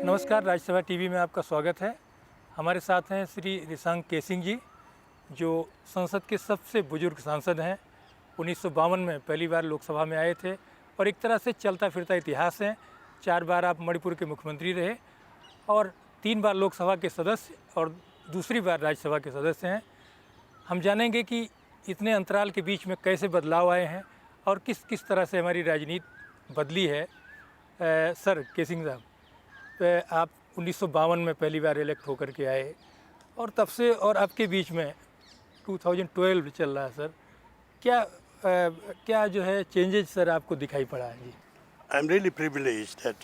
नमस्कार, राज्यसभा टीवी में आपका स्वागत है। हमारे साथ हैं श्री रिशांग केसिंग जी, जो संसद के सबसे बुजुर्ग सांसद हैं। 1952 में पहली बार लोकसभा में आए थे और एक तरह से चलता फिरता इतिहास है। 4 बार आप मणिपुर के मुख्यमंत्री रहे और 3 बार लोकसभा के सदस्य और दूसरी बार राज्यसभा के सदस्य हैं। हम जानेंगे कि इतने अंतराल के बीच में कैसे बदलाव आए हैं और किस किस तरह से हमारी राजनीति बदली है। सर केसिंग साहब, आप 1952 में पहली बार इलेक्ट होकर के आए और तब से और आपके बीच में 2012 चल रहा है सर, क्या जो है चेंजेस सर आपको दिखाई पड़ा है जी? I am really privileged that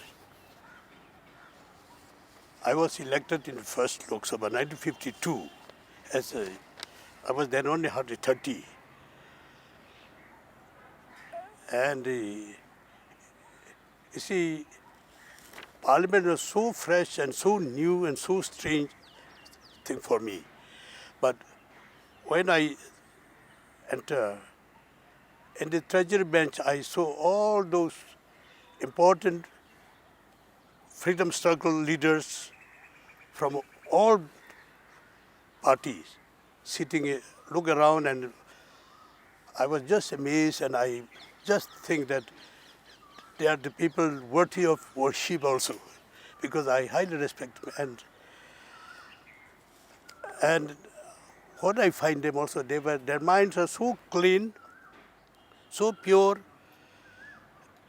I was elected in the first Lok Sabha 1952 I was then only hardly 30, and you see, Parliament was so fresh and so new and so strange thing for me. But when I entered in the Treasury bench, I saw all those important freedom struggle leaders from all parties sitting, look around, and I was just amazed, and I just think that they are the people worthy of worship also, because I highly respect them. And what I find them also, their minds are so clean, so pure,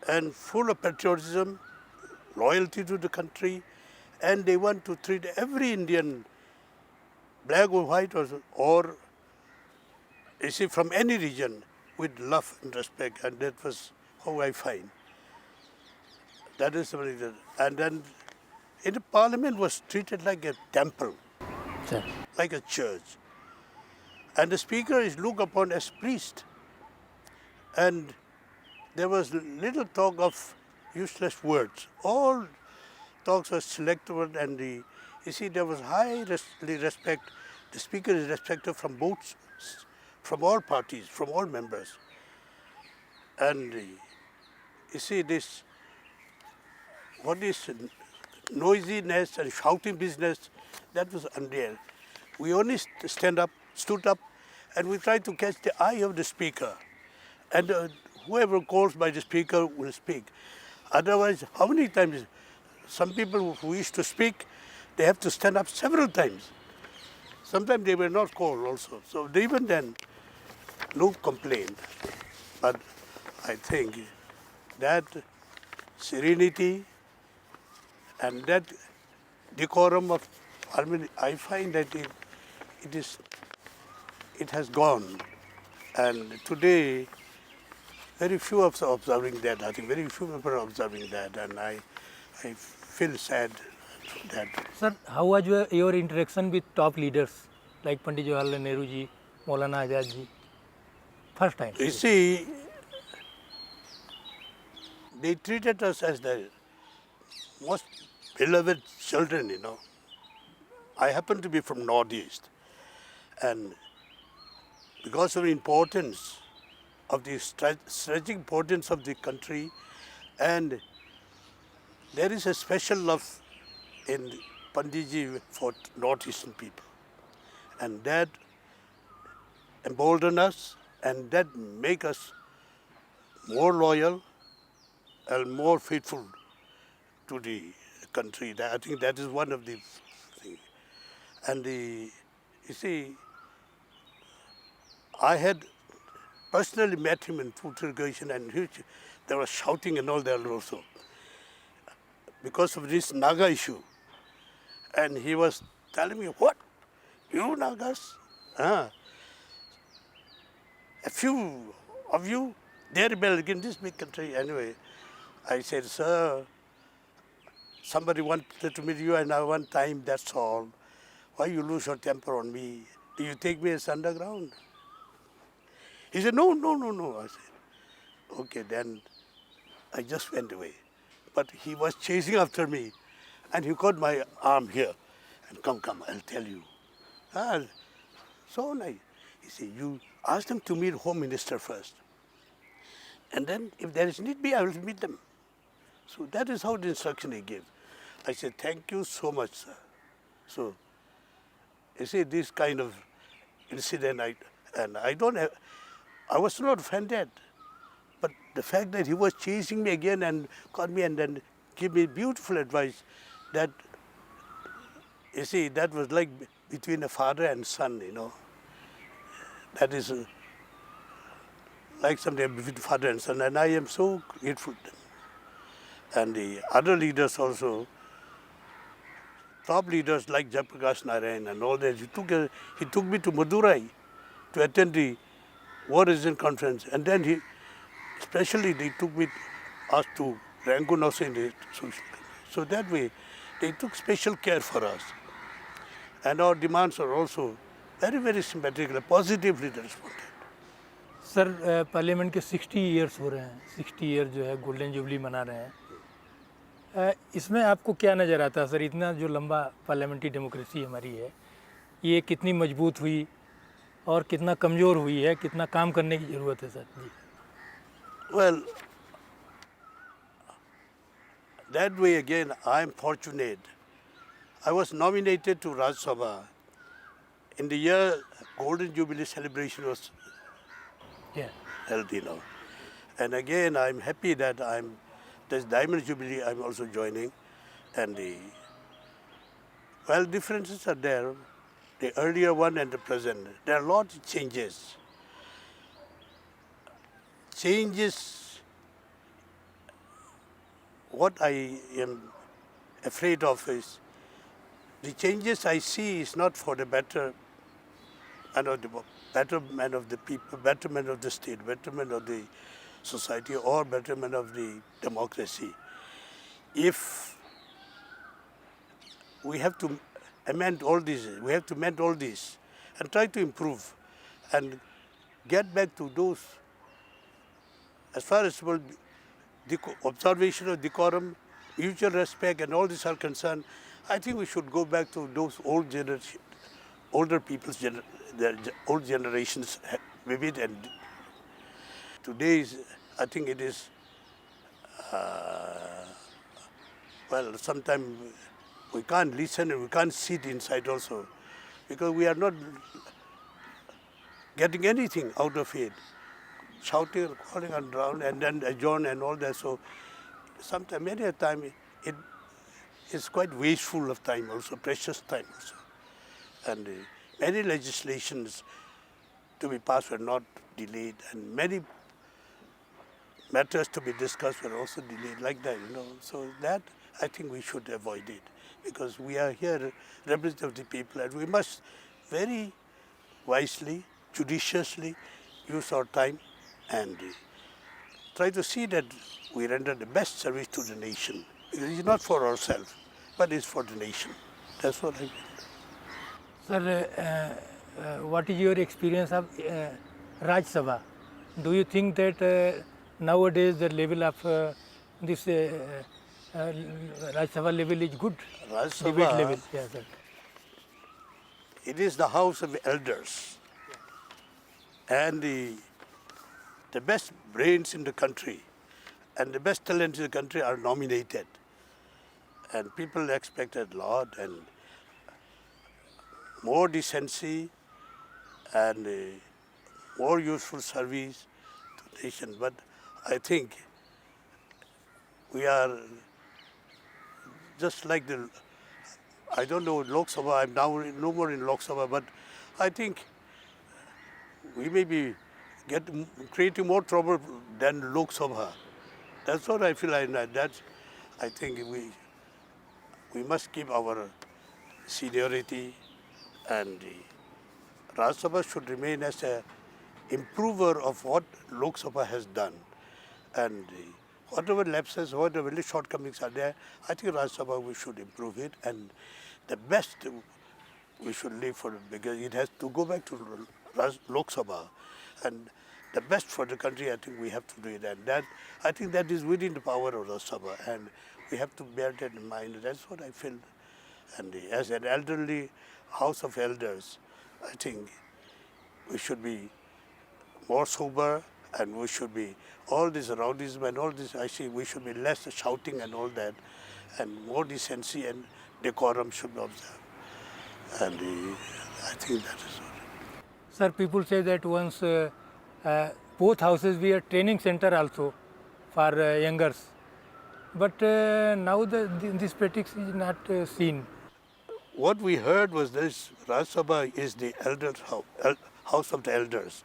and full of patriotism, loyalty to the country, and they want to treat every Indian, black or white, or you see, from any region, with love and respect, and that was how I find. That is something that, and then in the Parliament was treated like a temple, Sir. like a church, and the speaker is looked upon as priest, and there was little talk of useless words. All talks were selective, and you see, there was high respect. The speaker is respected from both, from all parties, from all members, and you see this. What is noisiness and shouting business, that was unreal. We only stood up, and we tried to catch the eye of the speaker. And whoever calls by the speaker will speak. Otherwise, how many times? Some people who wish to speak, they have to stand up several times. Sometimes they were not called also. So even then, no complaint. But I think that serenity and that decorum of Parliament, I find that it has gone. And today, very few are observing that. I think very few people are observing that, and I feel sad that. Sir, how was your interaction with top leaders like Pandit Jawaharlal Nehru ji, Maulana Azad ji? First time. You see, they treated us as the most beloved children, you know. I happen to be from Northeast, and because of the importance of the strategic importance of the country, and there is a special love in Panditji for Northeastern people, and that embolden us, and that make us more loyal and more faithful to the country. I think that is one of the things. And you see, I had personally met him in food irrigation, and they were shouting and all that also because of this Naga issue. And he was telling me, what? You Nagas? A few of you, they rebel against this big country. Anyway, I said, sir, somebody wanted to meet you and I one time, that's all. Why you lose your temper on me? Do you take me as underground? He said, no. I said, okay, then I just went away. But he was chasing after me, and he caught my arm here. And come, I'll tell you. So nice. He said, you ask them to meet Home Minister first. And then if there is need be, I will meet them. So that is how the instruction he gave. I said, thank you so much, sir. So, you see, this kind of incident, I was not offended. But the fact that he was chasing me again and caught me and then gave me beautiful advice, that, you see, that was like between a father and son, you know. That is like something between father and son, and I am so grateful to them. And the other leaders also, top leaders like Jayaprakash Narayan and all that, he took me to Madurai to attend the War Resistance Conference, and then especially they took me us to Rangoon also in the social. So that way, they took special care for us. And our demands are also very, very sympathetically, positively responded. Sir parliament के 60 years हो रहे हैं, 60 year जो है golden jubilee मना रहे हैं। इसमें आपको क्या नज़र आता है सर, इतना जो लंबा पार्लियामेंट्री डेमोक्रेसी हमारी है, ये कितनी मजबूत हुई और कितना कमज़ोर हुई है, कितना काम करने की ज़रूरत है सर जी? Well, that way again, I am fortunate. I was nominated to Rajya Sabha in the year Golden Jubilee celebration was held, you know. And again, I'm happy that this Diamond Jubilee I'm also joining. And differences are there, the earlier one and the present. There are a lot of changes. What I am afraid of is the changes I see is not for the betterment of the people, betterment of the state, betterment of the society, or betterment of the democracy. If we have to amend all this, and try to improve and get back to those, as far as well, the observation of decorum, mutual respect, and all these are concerned. I think we should go back to those old people's old generations vivid, and today's, I think it is, sometimes we can't listen and we can't sit inside also, because we are not getting anything out of it. Shouting, calling around, and then adjourn and all that. So sometimes, many a time, it is quite wasteful of time also, precious time also. And many legislations to be passed were not delayed, and many matters to be discussed were also delayed like that, you know. So that, I think we should avoid it, because we are here representatives of the people, and we must very wisely, judiciously use our time and try to see that we render the best service to the nation. It is not for ourselves, but it's for the nation. That's what I mean. Sir, what is your experience of Rajya Sabha? Do you think that nowadays the level of this Rajya Sabha level is good? Rajya Debate Sabha, level, yeah, sir. it is the house of elders, and the best brains in the country and the best talents in the country are nominated. And people expect a lot, and more decency and more useful service to the nation. But I think we are just like I don't know, Lok Sabha, I'm now no more in Lok Sabha, but I think we may be creating more trouble than Lok Sabha. That's what I feel. I think we must keep our seniority, and Rajya Sabha should remain as a improver of what Lok Sabha has done. And whatever lapses, whatever shortcomings are there, I think Rajya Sabha we should improve it, and the best we should leave for it, because it has to go back to Lok Sabha, and the best for the country, I think we have to do it, and I think that is within the power of Rajya Sabha, and we have to bear that in mind. That's what I feel. And as an elderly house of elders, I think we should be more sober and we should be, all this rowdyism and all this, I see we should be less shouting and all that, and more decency and decorum should be observed. And I think that is all. Sir, people say that once both houses were training center also for youngers, but now this practice is not seen. What we heard was this Rajya Sabha is the house of the elders.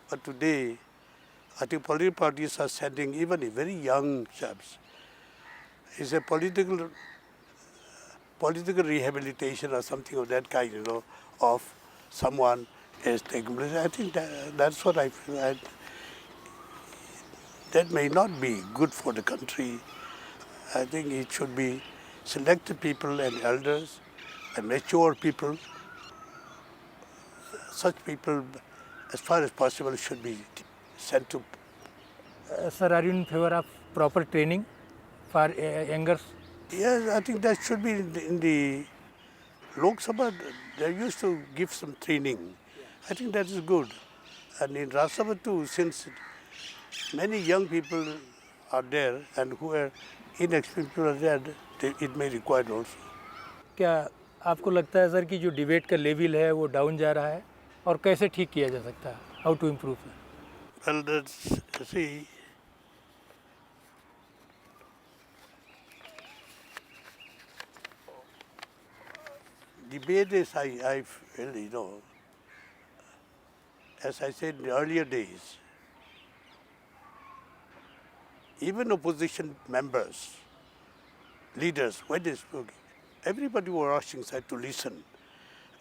But today, I think political parties are sending even a very young chaps. It's a political rehabilitation or something of that kind, of someone is taking place. I think that's what I feel. That may not be good for the country. I think it should be selected people and elders and mature people. Such people, as far as possible, should be sent to. Sir, are you in favor of proper training for youngers? Yes, I think that should be in the Lok Sabha. They used to give some training. I think that is good. And in Rajya Sabha too, since many young people are there and who are inexperienced people are there, it may require also. क्या आपको लगता है sir कि जो debate का level है वो down जा रहा है और कैसे ठीक किया जा सकता है? How to improve? Well, that's, see, debate is, I feel, as I said in the earlier days, even opposition members, leaders, when they spoke, everybody were rushing inside to listen.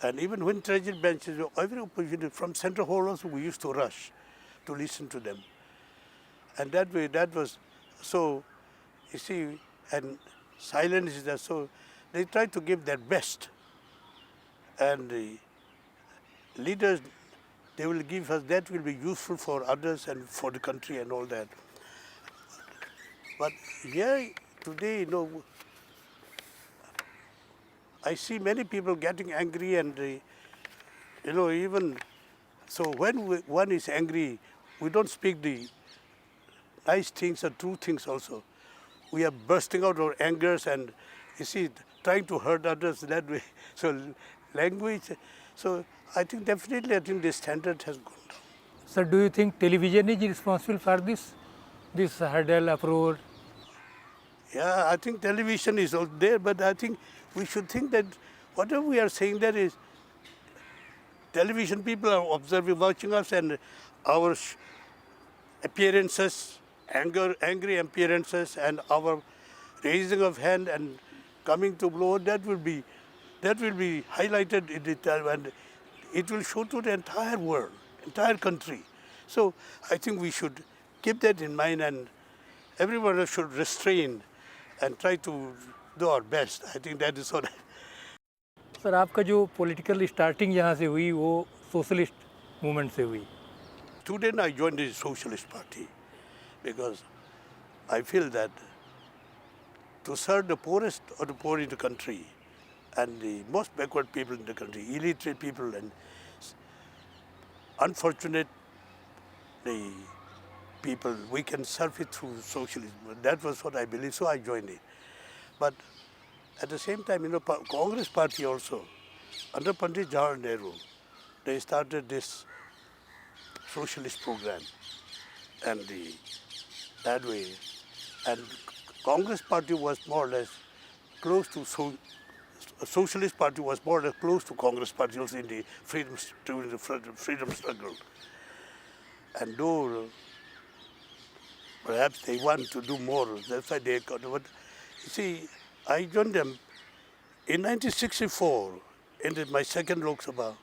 And even when treasury benches, every opposition from central hall also, we used to rush to listen to them. And that way, that was, so, you see, and silence is there, so they try to give their best. And the leaders, they will give us, that will be useful for others and for the country and all that. But here, today, I see many people getting angry and, even, so when one is angry, we don't speak the nice things or true things also. We are bursting out our angers and, you see, trying to hurt others that way. So language, so I think definitely, the standard has gone down. Sir, do you think television is responsible for this hurdle, uproar? Yeah, I think television is out there, but I think we should think that whatever we are saying there is, television people are observing, watching us, and our appearances, angry appearances, and our raising of hand and coming to blow, that will be highlighted in the time, and it will show to the entire world, entire country. So I think we should keep that in mind, and everyone should restrain and try to do our best. I think that is what. Sir, आपका जो political starting यहाँ से हुई वो socialist movement से हुई. Student, I joined the Socialist Party because I feel that to serve the poorest of the poor in the country and the most backward people in the country, illiterate people and unfortunate people, we can serve it through socialism. That was what I believe, so I joined it. But at the same time, Congress Party also, under Pandit Jawaharlal Nehru, they started this socialist program, and that way, and Congress Party was more or less close to Socialist Party was more or less close to Congress Party also in the freedom struggle. And though perhaps they want to do more, that's why they got. But you see, I joined them in 1964 in my second Lok Sabha.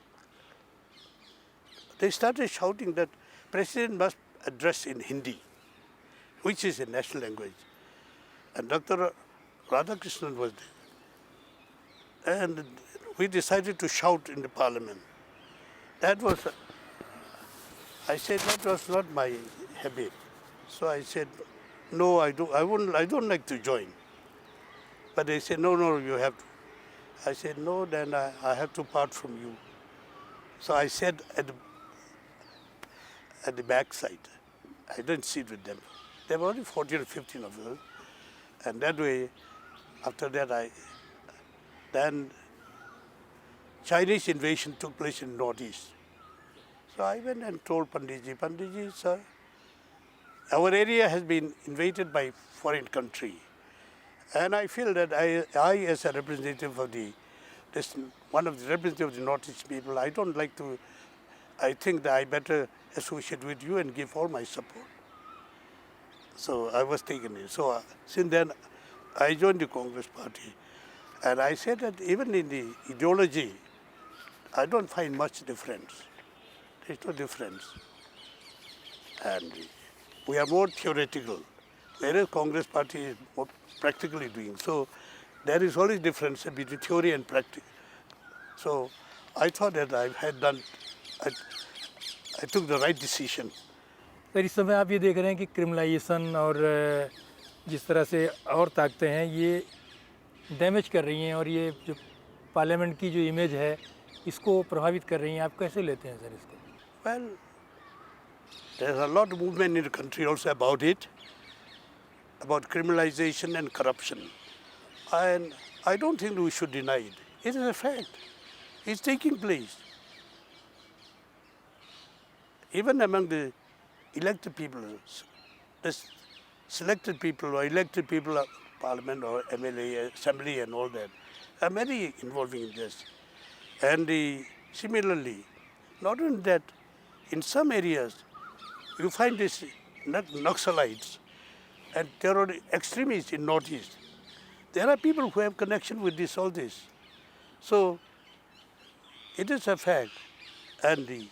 They started shouting that President must address in Hindi, which is a national language. And Dr. Radhakrishnan was there. And we decided to shout in the parliament. That was, I said that was not my habit. So I said, no, I don't like to join. But they said, no, you have to. I said, no, then I have to part from you. So I said at the back side. I didn't sit with them. There were only 14 or 15 of us. And that way, after that, then Chinese invasion took place in Northeast. So I went and told Panditji, sir, our area has been invaded by foreign country. And I feel that I as a representative of one of the representatives of the Northeast people, I don't like to, I think that I better associate with you and give all my support. So I was taken in. So since then, I joined the Congress party. And I said that even in the ideology, I don't find much difference. There's no difference. And we are more theoretical, whereas Congress party is more practically doing. So there is always difference between theory and practice. So I thought that I took the right decision. Sir इस समय आप ये देख रहे हैं कि criminalisation और जिस तरह से और ताकतें हैं ये डैमेज कर रही हैं और ये जो पार्लियामेंट की जो इमेज है इसको प्रभावित कर रही हैं, आप कैसे लेते हैं सर इसको? Well, there's a lot of movement in the country also about it, about criminalization and corruption. And I don't think we should deny it. It is a fact. It's taking place. Even among the elected people, the selected people or elected people of parliament or MLA, assembly and all that, are many involving in this. And similarly, not only that, in some areas, you find these Naxalites and terror extremists in Northeast. There are people who have connection with all this. So, it is a fact. And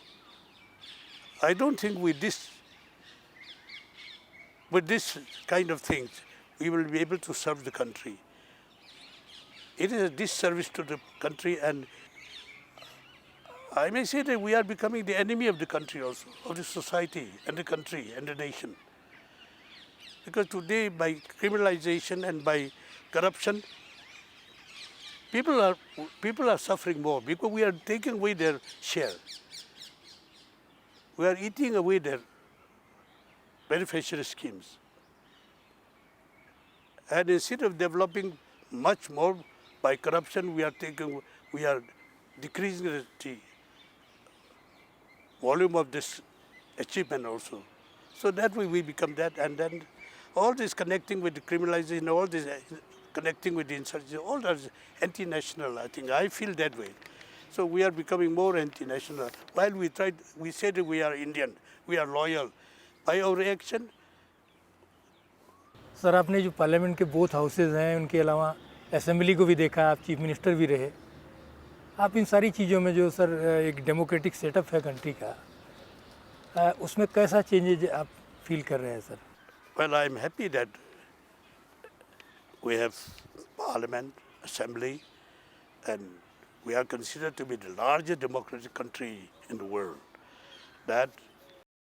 I don't think with this kind of things, we will be able to serve the country. It is a disservice to the country, and I may say that we are becoming the enemy of the country also, of the society and the country and the nation. Because today, by criminalization and by corruption, people are suffering more because we are taking away their share. We are eating away their beneficiary schemes. And instead of developing much more by corruption, we are decreasing the volume of this achievement also. So that way we become that, and then all this connecting with the criminalization, all this connecting with the insurgency, all that is anti-national, I think. I feel that way. So we are becoming more anti-national. While we say that we are Indian, we are loyal. By our reaction, sir आपने जो parliament के both houses हैं उनके अलावा assembly को भी देखा, आप चीफ मिनिस्टर भी रहे, आप इन सारी चीज़ों में जो सर एक डेमोक्रेटिक सेटअप है कंट्री का, उसमें कैसा चेंजेज आप फील कर रहे हैं sir? well, I am happy that we have parliament, assembly, and we are considered to be the largest democratic country in the world. That